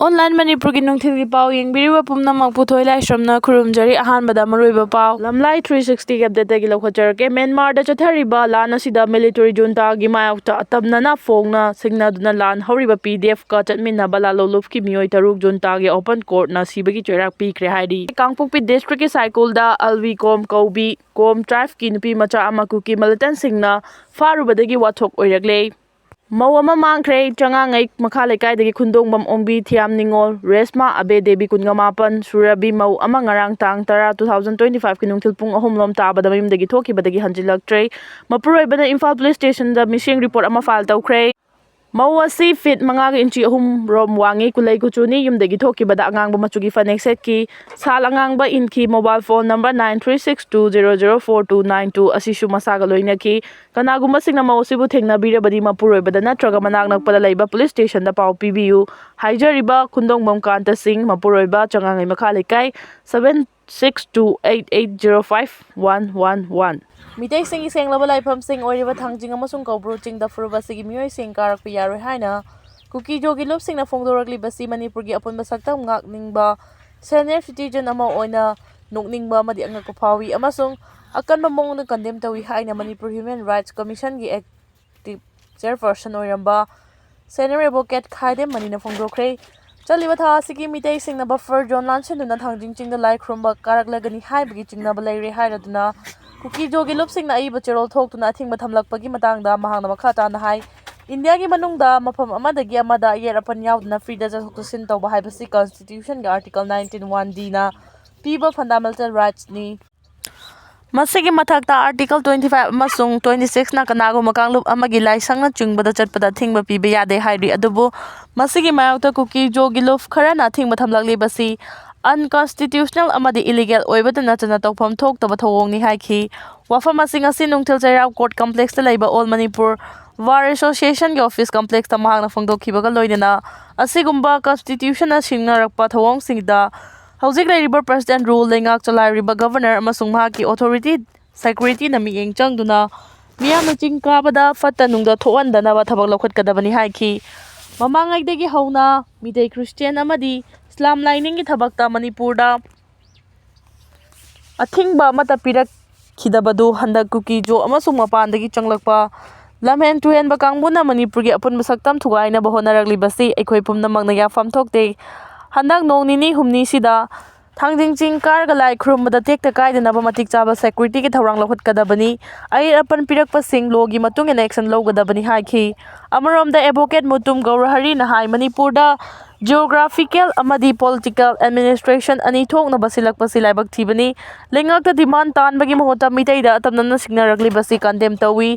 Online Manipur ki nungthil pau yengbiriwa pumnamak puthoi lai shramna khurumjari ahanbada maruiba pau lamlai 360 ki update gi lokhajarke Myanmar da chathariba lan asida military junta gi mayokta tabnana phongna signaduna lan horiba PDF ka chatminna bala loluf ki mioi taruk junta gi open court na sibagi choirak pikre haidi Kangpokpi district ki cycle da alwi kom kaubi kom tribe ki nupi macha ama kuki militant singna farubadagi wathok oiraklei Mawama mangkhre changangai makhalai kaidagi khundongbam ombi thiam ningol resma abe debi kungamapan surabi mau ama ngarang tang tara 2025 ki nungthil pung ahum lom tabada mayumdagi thokibadagi hanjilaktre mapuroi bana Imphal police station da missing report ama file tawkhre Mawasi fit manga inchi ahum rom wangi kulai kuchuni yumdagi thokibada angangba machugi fanek set ki sal angangba inki mobile phone number 9362004292 asishu masaga loina ki kanagumba singna mawasibu thengna birabadi mapuroi bada natraga manak nakpada laiba police station da pau PBU haijariba khundongbam kanta singh mapuroi ba changangai makhalai kai 7628805111 Mitay Singi Senglaba Laifam Sing Oriba Thangjing amasung Kaubro Ching da Furuba Sigi Miyoi Sing Karak Piyaro Haina Kuki Jogi Lop Sing na Fongdoragli Basi Manipur gi apun basaktam ngak ningba senior citizen ama oina nokningba madi angak pawi amasung akan bamong na condemn tawi haina Manipur Human Rights Commission gi active chairperson oiramba senior advocate Khaide Manina Fongdokre Chaliba tha sigi mitay sing na buffer John Lanchen duna thangjing ching da lai kromba karak lagani hai bagi ching na balai re haira duna Kuki jogi lop sing na iba cherol thok tuna thing mathamlak pagi matang da mahang na makha ta na hai India gi manung da mafam amadagi amada yerapan yaudna freedom of sin tawba hai basi constitution ga article 19(1)d na piba fundamental rights ni Masigi mathakta article 25 amasung 26 na kanago makanglup amagi laisang na chungbada chatpada thingba piba yade hairi adubu masigi mayokta kuki jogi lop khara na thingba thamlakli basi unconstitutional amadi illegal oibadana chana tawpham thoktaba thawongni haiki wafam asing asi nungthil chairap court complex ta laiba all Manipur Bar Association gi office complex ta mahangna phongdokhibaga loinana asigumba constitution na singnarakpa thawong singda Hauzik Lairiba President rule lengak chalairiba governor amasung mahaki authority security na mieng changduna miyamna chingkabada fatta nungda thoandana ba thabak lokhatkadabani haiki mamangaidagi hauna midai Christian amadi Islam lining ki thabakta Manipur da athingba mata pirak khidabadu handak kuki jo amasung mapandagi changlakpa lamhen tuhen ba kangbuna Manipur gi apun basaktam thugaina ba honaragli basi ekhoi pumna magna ya fam thokte handak nong nini humni sida thangjing ching karga lai khrum da tekta kaidana ba matik chaba security ki thawrang lokhot kadabani ai apan pirak pa sing logi matung in action logadabani haiki amarom da advocate mutum gaurahari na hai Manipur da geographical amadi political administration ani thokna basilak pasilaibak thibani lengakta demand tan bagi mahota mitai da tamnana signaragli basi condemn tawi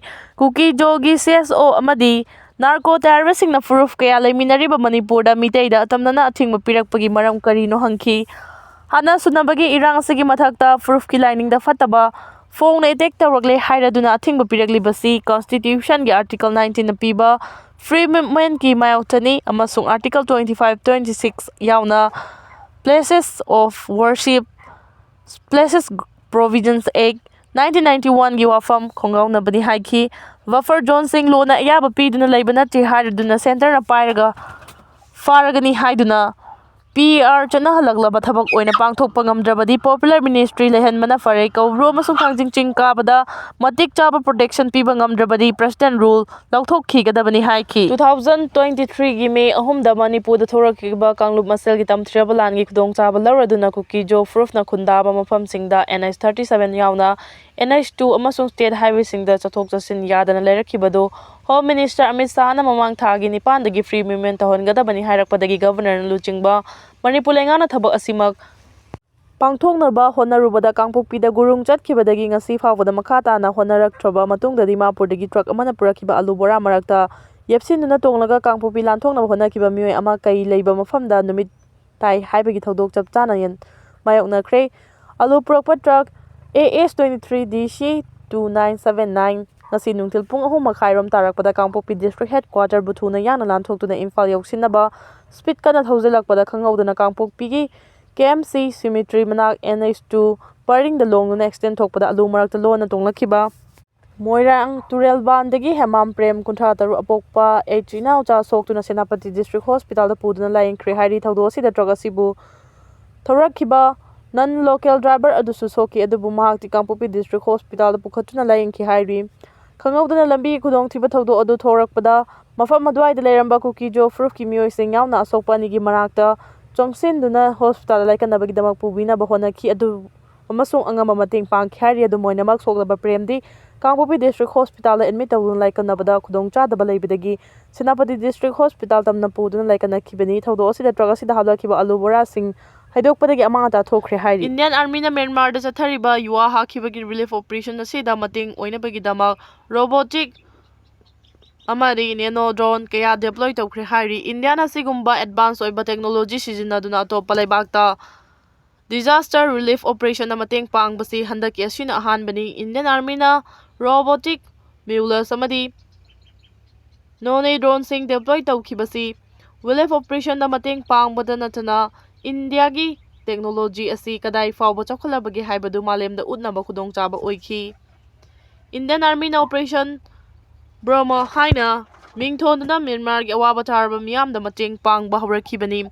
kuki jogi CSO amadi narco terrorist singna proof kaya laiminari ba Manipur da mitai da tamnana athingma pirakpagi maram karino hangki hana sunabagi irang asigi mathakta proof ki lining da fataba phone na attack tawragle hairaduna athingba pirakli basi constitution gi article 19 na piba free movement ki mayoktani amasung article 25-26 yauna places of worship places provisions act 1991 gi wafam khongauna bani haiki Buffer John Singh lona yaba piduna laibana ti hariduna center na pairaga faragani haiduna PR chana halaglaba thabak oina pangthokpa ngamdrabadi popular ministry lehan mana fare kawro masung thangjing ching kabada matik chaba protection piba ngamdrabadi president rule lauthok khigadabani haiki 2023 gi May ahum da Manipur da thorakiba kanglup masel gi tamthriaba lan gi khudong chaba lauraduna kuki jo proof na khundaba mafam singda NH 37 yauna NH2 amasung state highway singda chathok chasin yadana lerakibado Home Minister Amit Shah na mamang thagi nipandagi free movement tahongadabani hairakpadagi governor na luchingba Manipur lengana thabak asimak pangthoknaba honarubada Kangpokpida gurung chatkibadagi ngasi fawada makhata na honaraktraba matungda Dimapurdagi truck amana purakhiba alu bora marakta yepsinduna tonglaga Kangpokpi lanthoknaba honakiba mioi ama kai leiba mafamda numit tai haibagi thodok chapchana yan mayoknakhre alu purakpa truck AS23DC 2979 ngasi nungtil pung ahum makhairom tarakpada Kangpokpi district headquarter buthuna yana lanthokduna Imphal yoksinaba speed kana thaujelakpada khangauduna Kangpokpi gi KMC Cemetery manak NH2 paring the long na extend thokpada alu marakta lona tonglakhiba Moirang Turelbandagi Hemam Prem Kuntrataru Apokpa Echina Ucha Soktuna Senapati District Hospital the Puduna Laikhre Hairi Thaudosi the Drogasibu Thorakiba non-local driver adusu soki adubu mahakti Kangpopi District Hospital the Pukhatuna Laikhi Hairi Kangaudana Lambi Kudong Tiba Thaudo Adu Thorakpada Mafam Madwai the Leramba Kuki Jo Fruki Mio Singyauna Asokpanigi Marakta Jongsin Duna Hospital like anabagi damak pubina bahona ki adu amasung angama mating pang khari adu moinamak soglaba premdi Kangpopi District Hospital admit tawun like anabada khudong cha da balaibidagi Senapati District Hospital tamna puduna like anakibani thawdo asida tragasi da halakiba alubora sing haidokpadagi amangata thokre hairi Indian Army na Myanmar da chathariba yuwa hakibagi relief operation asida mating oinabagi damak robotic amari neno drone kaya deploy tawkhre hairi Indian asigumba advance oiba technology sijinaduna atopa laibakta disaster relief operation na mateng pangbasi handaki asina ahanbani Indian Army na robotic mules amadi none drone sing deploy tawkhibasi relief operation na mateng pangbada natana India gi technology asi kadai fawba chakhalabagi haibadu malemda utnaba khudong chaba oikhi Indian Army na operation Brahma haina mingthonduna Myanmar gi awaba tarba miyamda mateng pangba hawrakibani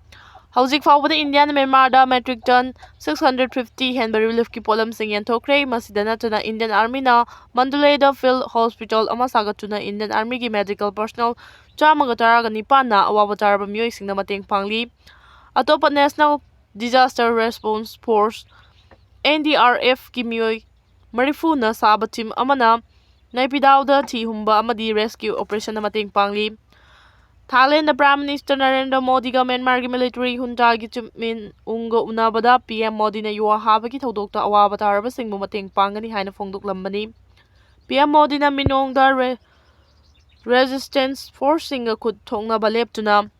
Hauzik fawbada Indian Myanmar da metric ton 650 henba relief ki polam sing yanthokre masidana tuna Indian Army na Mandalay da Field Hospital ama sagatuna Indian Army gi medical personnel chamaga taraga nipana awaba tarba miyoi singna mateng pangli atopa National Disaster Response Force NDRF ki miyoi marifu na saba team amana naipidaw da thi humba amadi rescue operation na mateng pangli Thailand the Prime Minister Narendra Modi ga Myanmar gi military junta gi chupmin ungo unabada PM Modi na yuwa habagi thodokta awaba taraba singbu mateng pangani haina phongdoklambani PM Modi na minong da resistance force singa khud thongna baleptuna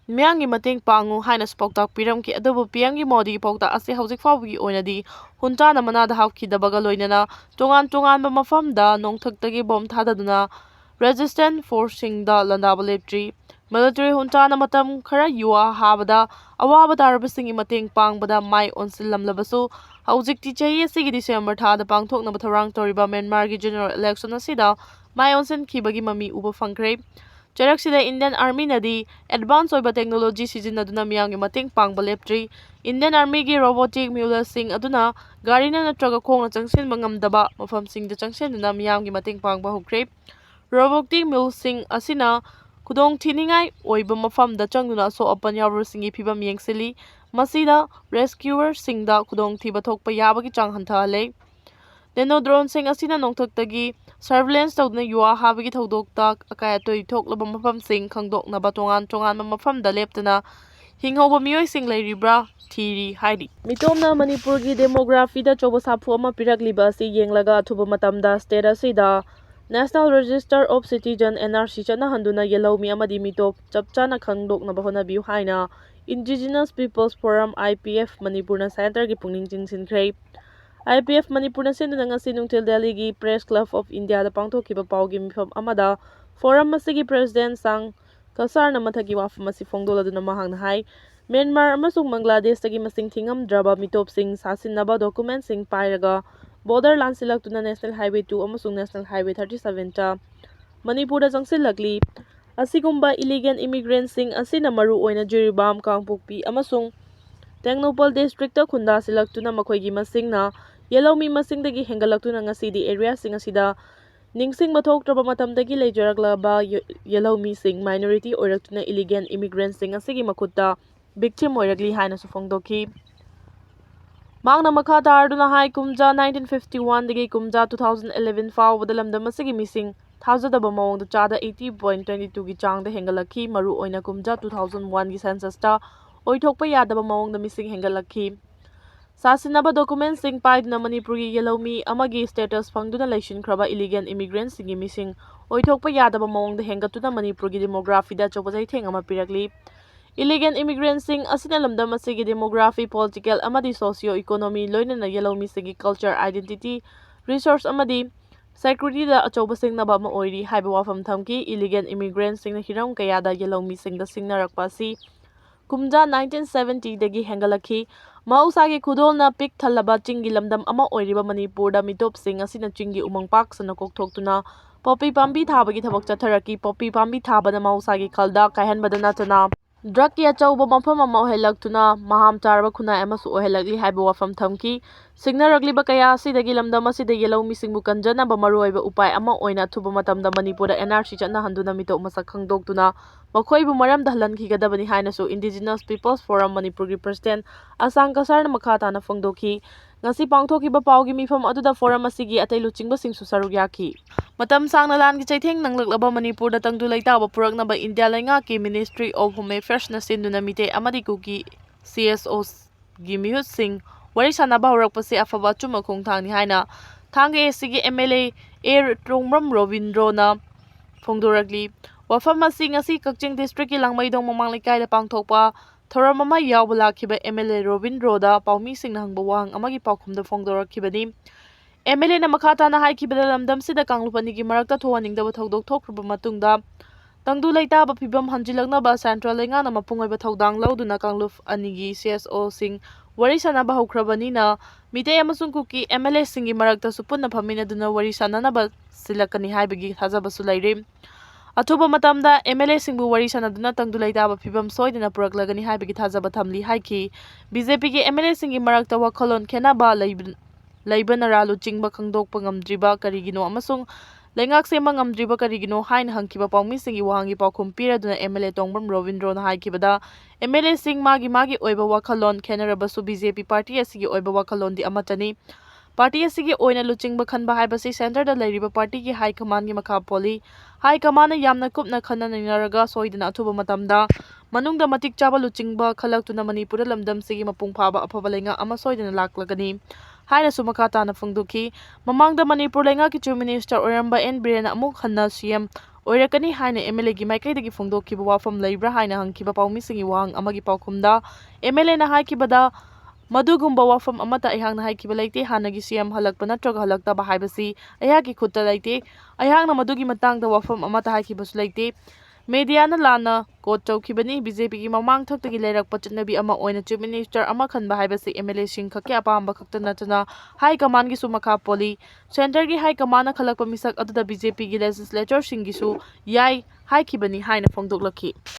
Myangi mateng pangu haina spoktak piram ki adubu PM gi Modi gi pokta ase hauzik fawgi oinadi junta na manada hawki dabaga loinana tongan ba mafamda nongthaktagi bom thadaduna Resistant forcing the Landabaleptri, military junta na matam khara yuwa habada awaba tarabasing mateng pangbada mai onsilam labasu hauzik ti chahi asigi December thada pangthok na batharang toriba Myanmar gi general election asida mai onsin khibagi mami uba fangkhre charak sida Indian Army nadi advance oiba technology sijinaduna miyang gi mateng pangba leptri Indian Army gi robotic mule sing aduna garina natraga khongna changsin bangamdaba mafam sing da changsin na miyang gi mateng pangba hukre Robotic mulesing asina kudong thiningai oiba mafamda changduna so apan yawrusingi phibam yengsili masida rescuer singda kudong thiba thokpa yabagi chang hanthale nano drone sing asina nongthaktagi surveillance tawduna yuwa habagi thodokta akaya toi thoklaba mafam sing khangdokna batongan mafamda leptana hinghoba miyoi sing leiribra thiri haidi mitomna Manipur gi demography da choba saphu ama piragliba asi yenglaga thuba matamda state asida National Register of Citizen NRC chana handuna yellow mi amadi mitop chapchana khangdok na bahona biu haina Indigenous Peoples Forum IPF Manipur na center gi pungning jinsinkhre IPF Manipur na sinduna ngasi nungtil Delhi gi Press Club of India da pangthokiba pawgi mifam amada forum masigi president sang kasar na mathagi wafam masi phongdoladuna mahang na hai Myanmar amasung Bangladesh tagi masing thingamdraba mitop sing sasinaba document sing pairaga border lansilaktuna National Highway 2 amasung National Highway 37 ta Manipur da jangsilakli asigumba illegal immigrants sing asina maru oina Jiribam Kangpokpi amasung Tengnoupal district ta khunda silaktuna makhoigi masingna yellow mi masingdagi hengalaktuna ngasidi area sing asida ningsing mathoktraba matamdagi leijaraglaba yellow mi sing minority oiraktuna illegal immigrants sing asigi makhutta victim oiragli haina sufongdoki Mangna makha tarduna hai kumja 1951 dagi kumja 2011 faw badalamda masigi missing thazadaba mawong chada 80.22 gi changda hengalakhi maru oina kumja 2001 gi census ta oithokpa yadaba mawong da missing hengalakhi sasinaba document sing paidna Manipur gi yellow mi amagi status phangduna leishin khraba illegal immigrants sing missing oithokpa yadaba mawong da hengatuna Manipur gi demography da chobajai thengama pirakli Illegal immigrants sing asina lamdam asigi demography political amadi socio-economy loinana yellow mi sigi culture identity resource amadi security da achoba sing naba ma oiri haiba wafam thamki illegal immigrants sing na hiram kaya da yellow mi sing da sing narakpa si ꯀꯨꯝꯖꯥ 1970ꯗꯒꯤ ꯍꯦꯟꯒꯠꯂꯛꯈꯤ꯫ ꯃꯍꯧꯁꯥꯒꯤ ꯈꯨꯗꯣꯜꯅ ꯄꯤꯛ ꯊꯜꯂꯕ ꯆꯤꯡꯒꯤ ꯂꯝꯗꯝ ꯑꯃ ꯑꯣꯏꯔꯤꯕ ꯃꯅꯤꯄꯨꯔꯗ ꯃꯤꯇꯣꯞꯁꯤꯡ ꯑꯁꯤꯅ ꯆꯤꯡꯒꯤ ꯎꯃꯪ ꯄꯥꯛ ꯁꯟꯅ ꯀꯣꯛꯊꯣꯛꯇꯨꯅ ꯄꯣꯄꯤ ꯄꯥꯝꯕꯤ ꯊꯥꯕꯒꯤ ꯊꯕꯛ ꯆꯠꯊꯔꯛꯈꯤ꯫ ꯄꯣꯄꯤ ꯄꯥꯝꯕꯤ ꯊꯥꯕꯅ ꯃꯍꯧꯁꯥꯒꯤ ꯈꯜꯗ ꯀꯥꯏꯍꯟꯕꯗ ꯅꯠꯇꯅ ꯗ꯭ꯔꯒꯀꯤ ꯑꯆꯧꯕ ꯃꯐꯝ ꯑꯃ ꯑꯣꯏꯍꯜꯂꯛꯇꯨꯅ ꯃꯍꯥꯝ ꯆꯥꯔꯕ ꯈꯨꯟꯅꯥꯏ ꯑꯃꯁꯨ ꯑꯣꯏꯍꯜꯂꯛꯂꯤ ꯍꯥꯏꯕ ꯋꯥꯐꯝ ꯊꯝꯈꯤ꯫ ꯁꯤꯡꯅꯔꯛꯂꯤꯕ ꯀꯌꯥ ꯑꯁꯤꯗꯒꯤ ꯂꯝꯗꯝ ꯑꯁꯤꯗꯒꯤ ꯂꯧꯃꯤꯁꯤꯡꯕꯨ ꯀꯟꯖꯅꯕ ꯃꯔꯨꯑꯣꯏꯕ ꯎꯄꯥꯏ ꯑꯃ ꯑꯣꯏꯅ ꯑꯊꯨꯕ ꯃꯇꯝꯗ ꯃꯅꯤꯄꯨꯔꯗ NRC ꯆꯠꯅꯍꯟꯗꯨꯅ ꯃꯤꯇꯣꯞ ꯃꯁꯛ ꯈꯪꯗꯣꯛꯇꯨꯅ ꯃꯈꯣꯏꯕꯨ ꯃꯔꯝ ꯗꯜꯍꯟꯈꯤꯒꯗꯕꯅꯤ ꯍꯥꯏꯅꯁꯨ Indigenous Peoples Forum Manipurꯒꯤ ꯄ꯭ꯔꯁꯤꯗꯦꯟꯠ ꯑꯁꯥꯡ ꯀꯁꯥꯔꯅ ꯃꯈꯥ ꯇꯥꯅ ꯐꯣꯡꯗꯣꯛꯈꯤ꯫ ꯉꯁꯤ ꯄꯥꯡꯊꯣꯛꯈꯤꯕ ꯄꯥꯎꯒꯤ ꯃꯤꯐꯝ ꯑꯗꯨꯗ ꯐꯣꯔꯝ ꯑꯁꯤꯒꯤ ꯑꯇꯩ ꯂꯨꯆꯤꯡꯕꯁꯤꯡꯁꯨ ꯁꯔꯨꯛ ꯌꯥꯈꯤ꯫ ꯃꯇꯝ ꯁꯥꯡꯅ ꯂꯥꯟꯒꯤ ꯆꯩꯊꯦꯡ ꯅꯪꯂꯛꯂꯕ ꯃꯅꯤꯄꯨꯔꯗ ꯇꯪꯗꯨ ꯂꯩꯇꯥꯕ ꯄꯨꯔꯛꯅꯕ ꯏꯟꯗꯤꯌꯥ ꯂꯩꯉꯥꯛꯀꯤ ꯃꯤꯅꯤꯁꯇ꯭ꯔꯤ ꯑꯣꯐ ꯍꯣꯝ ꯑꯦꯐꯤꯌꯔꯁꯅ ꯁꯤꯟꯗꯨꯅ ꯃꯤꯇꯩ ꯑꯃꯗꯤ ꯀꯨꯀꯤ CSOꯒꯤ ꯃꯤꯍꯨꯠꯁꯤꯡ ꯋꯥꯔꯤ ꯁꯥꯅꯕ ꯍꯧꯔꯛꯄꯁꯤ ꯑꯐꯕ ꯑꯆꯨꯝꯕ ꯈꯣꯡꯊꯥꯡꯅꯤ ꯍꯥꯏꯅ ꯊꯥꯡꯒ ꯑꯦꯁꯤꯒꯤ MLA ꯇꯣꯡꯕ꯭ꯔꯝ ꯔꯣꯕꯤꯟꯗ꯭ꯔꯣꯅ ꯐꯣꯡꯗꯣꯔꯛꯂꯤ꯫ ꯋꯥꯐꯝ ꯑꯁꯤ ꯉꯁꯤ ꯀꯛꯆꯤꯡ ꯗꯤꯁꯇ꯭ꯔꯤꯛꯀꯤ ꯂꯥꯡꯃꯩꯗꯣꯡ ꯃꯃꯥꯡ ꯂꯩꯀꯥꯏꯗ ꯄꯥꯡꯊꯣꯛꯄ ꯊꯧꯔꯝ ꯑꯃ ꯌꯥꯎꯕ ꯂꯥꯛꯈꯤꯕ MLA ꯔꯣꯕꯤꯟꯗ꯭ꯔꯣꯗ ꯄꯥꯎꯃꯤꯁꯤꯡꯅ ꯍꯪꯕ ꯋꯥꯍꯪ ꯑꯃꯒꯤ ꯄꯥꯎꯈꯨꯝꯗ ꯐꯣꯡꯗꯣꯔꯛꯈꯤꯕꯅꯤ꯫ MLAꯅ ꯃꯈꯥ ꯇꯥꯅ ꯍꯥꯏꯈꯤꯕꯗ ꯂꯝꯗꯝꯁꯤꯗ ꯀꯥꯡꯂꯨꯞ ꯑꯅꯤꯒꯤ ꯃꯔꯛꯇ ꯊꯣꯛꯍꯟꯅꯤꯡꯗꯕ ꯊꯧꯗꯣꯛ ꯊꯣꯛꯈ꯭ꯔꯕ ꯃꯇꯨꯡꯗ ꯇꯪꯗꯨ ꯂꯩꯇꯥꯕ ꯐꯤꯚꯝ ꯍꯟꯖꯤꯜꯂꯛꯅꯕ ꯁꯦꯟꯇ꯭ꯔꯦꯜ ꯂꯩꯉꯥꯛꯅ ꯃꯄꯨꯡ ꯑꯣꯏꯕ ꯊꯧꯗꯥꯡ ꯂꯧꯗꯨꯅ ꯀꯥꯡꯂꯨꯞ ꯑꯅꯤꯒꯤ CSOꯁꯤꯡ ꯋꯥꯔꯤ ꯁꯥꯅꯕ ꯍꯧꯈ꯭ꯔꯕꯅꯤꯅ ꯃꯤꯇꯩ ꯑꯃꯁꯨꯡ ꯀꯨꯀꯤ MLAꯁꯤꯡꯒꯤ ꯃꯔꯛꯇꯁꯨ ꯄꯨꯟꯅ ꯐꯝꯃꯤꯟꯅꯗꯨꯅ ꯋꯥꯔꯤ ꯁꯥꯅꯅꯕ ꯁꯤꯜꯂꯛꯀꯅꯤ ꯍꯥꯏꯕꯒꯤ ꯊꯥꯖꯕꯁꯨ ꯂꯩꯔꯤ꯫ ꯑꯊꯨꯕ ꯃꯇꯝꯗ MLAꯁꯤꯡꯕꯨ ꯋꯥꯔꯤ ꯁꯥꯅꯗꯨꯅ ꯇꯪꯗꯨ ꯂꯩꯇꯥꯕ ꯐꯤꯚꯝ ꯁꯣꯏꯗꯅ ꯄꯨꯔꯛꯂꯒꯅꯤ ꯍꯥꯏꯕꯒꯤ ꯊꯥꯖꯕ ꯊꯝꯂꯤ ꯍꯥꯏꯈꯤ꯫ BJPꯒꯤ MLAꯁꯤꯡꯒꯤ ꯃꯔꯛꯇ ꯋꯥꯈꯜꯂꯣꯟ ꯈꯦꯟꯅꯕ ꯂꯩꯕꯅꯔꯥ ꯂꯨꯆꯤꯡꯕ ꯈꯪꯗꯣꯛꯄ ꯉꯝꯗ꯭ꯔꯤꯕ ꯀꯔꯤꯒꯤꯅꯣ ꯑꯃꯁꯨꯡ ꯂꯩꯉꯥꯛ ꯁꯦꯝꯕ ꯉꯝꯗ꯭ꯔꯤꯕ ꯀꯔꯤꯒꯤꯅꯣ ꯍꯥꯏꯅ ꯍꯪꯈꯤꯕ ꯄꯥꯎꯃꯤꯁꯤꯡꯒꯤ ꯋꯥꯍꯪꯒꯤ ꯄꯥꯎꯈꯨꯝ ꯄꯤꯔꯗꯨꯅ MLA ꯇꯣꯡꯕ꯭ꯔꯝ ꯔꯣꯕꯤꯟꯗ꯭ꯔꯣꯅ ꯍꯥꯏꯈꯤꯕꯗ MLAꯁꯤꯡ ꯃꯥꯒꯤ ꯑꯣꯏꯕ ꯋꯥꯈꯜꯂꯣꯟ ꯈꯦꯟꯅꯔꯕꯁꯨ BJP ꯄꯥꯔꯇꯤ ꯑꯁꯤꯒꯤ ꯑꯣꯏꯕ ꯋꯥꯈꯜꯂꯣꯟꯗꯤ ꯑꯃꯠꯇꯅꯤ꯫ ꯄꯥꯔꯇꯤ ꯑꯁꯤꯒꯤ ꯑꯣꯏꯅ ꯂꯨꯆꯤꯡꯕ ꯈꯟꯕ ꯍꯥꯏꯕꯁꯤ ꯁꯦꯟꯇꯔꯗ ꯂꯩꯔꯤꯕ ꯄꯥꯔꯇꯤꯒꯤ ꯍꯥꯏ ꯀꯃꯥꯟꯒꯤ ꯃꯈꯥ ꯄꯣꯜꯂꯤ꯫ ꯍꯥꯏ ꯀꯃꯥꯟꯅ ꯌꯥꯝꯅ ꯀꯨꯞꯅ ꯈꯟꯅ ꯅꯩꯅꯔꯒ ꯁꯣꯏꯗꯅ ꯑꯊꯨꯕ ꯃꯇꯝꯗ ꯃꯅꯨꯡꯗ ꯃꯇꯤꯛ ꯆꯥꯕ ꯂꯨꯆꯤꯡꯕ ꯈꯜꯂꯛꯇꯨꯅ ꯃꯅꯤꯄꯨꯔꯗ ꯂꯝꯗꯝꯁꯤꯒꯤ ꯃꯄꯨꯡ ꯐꯥꯕ ꯑꯐꯕ ꯂꯩꯉꯥꯛ ꯑꯃ ꯁꯣꯏꯗꯅ ꯂꯥꯛꯂꯒꯅꯤ ꯍꯥꯏꯅꯁꯨ ꯃꯈꯥ ꯇꯥꯅ ꯐꯣꯡꯗꯣꯛꯈꯤ꯫ ꯃꯃꯥꯡꯗ ꯃꯅꯤꯄꯨꯔ ꯂꯩꯉꯥꯛꯀꯤ ꯆꯤꯐ ꯃꯤꯅꯤꯁꯇꯔ ꯑꯣꯏꯔꯝꯕ ꯕꯤꯔꯦꯟꯅ ꯑꯃꯨꯛ ꯍꯟꯅ CM ꯑꯣꯏꯔꯛꯀꯅꯤ ꯍꯥꯏꯅ MLAꯒꯤ ꯃꯥꯏꯀꯩꯗꯒꯤ ꯐꯣꯡꯗꯣꯛꯈꯤꯕ ꯋꯥꯐꯝ ꯂꯩꯕ꯭ꯔꯥ ꯍꯥꯏꯅ ꯍꯪꯈꯤꯕ ꯄꯥꯎꯃꯤꯁꯤꯡꯒꯤ ꯋꯥꯍꯪ ꯑꯃꯒꯤ ꯄꯥꯎꯈꯨꯝꯗ MLAꯅ ꯍꯥꯏꯈꯤꯕꯗ ꯃꯗꯨꯒꯨꯝꯕ ꯋꯥꯐꯝ ꯑꯃꯠꯇ ꯑꯩꯍꯥꯛꯅ ꯍꯥꯏꯈꯤꯕ ꯂꯩꯇꯦ꯫ ꯍꯥꯟꯅꯒꯤ CM ꯍꯜꯂꯛꯄ ꯅꯠꯇ꯭ꯔꯒ ꯍꯜꯂꯛꯇꯕ ꯍꯥꯏꯕꯁꯤ ꯑꯩꯍꯥꯛꯀꯤ ꯈꯨꯠꯇ ꯂꯩꯇꯦ꯫ ꯑꯩꯍꯥꯛꯅ ꯃꯗꯨꯒꯤ ꯃꯇꯥꯡꯗ ꯋꯥꯐꯝ ꯑꯃꯠꯇ ꯍꯥꯏꯈꯤꯕꯁꯨ ꯂꯩꯇꯦ꯫ ꯃꯦꯗꯤꯌꯥꯅ ꯂꯥꯟꯅ ꯀꯣꯠ ꯇꯧꯈꯤꯕꯅꯤ꯫ BJPꯒꯤ ꯃꯃꯥꯡꯊꯛꯇꯒꯤ ꯂꯩꯔꯛꯄ ꯆꯠꯅꯕꯤ ꯑꯃ ꯑꯣꯏꯅ ꯆꯤꯐ ꯃꯤꯅꯤꯁꯇꯔ ꯑꯃ ꯈꯟꯕ ꯍꯥꯏꯕꯁꯤ MLAꯁꯤꯡ ꯈꯛꯀꯤ ꯑꯄꯥꯝꯕ ꯈꯛꯇ ꯅꯠꯇꯅ ꯍꯥꯏ ꯀꯃꯥꯟꯒꯤꯁꯨ ꯃꯈꯥ ꯄꯣꯜꯂꯤ꯫ ꯁꯦꯟꯇꯔꯒꯤ ꯍꯥꯏ ꯀꯃꯥꯟꯅ ꯈꯜꯂꯛꯄ ꯃꯤꯁꯛ ꯑꯗꯨꯗ BJPꯒꯤ ꯂꯦꯖꯤꯁꯂꯦꯆꯔꯁꯤꯡꯒꯤꯁꯨ ꯌꯥꯏ ꯍꯥꯏꯈꯤꯕꯅꯤ ꯍꯥꯏꯅ ꯐꯣꯡꯗꯣꯛꯂꯛꯈꯤ꯫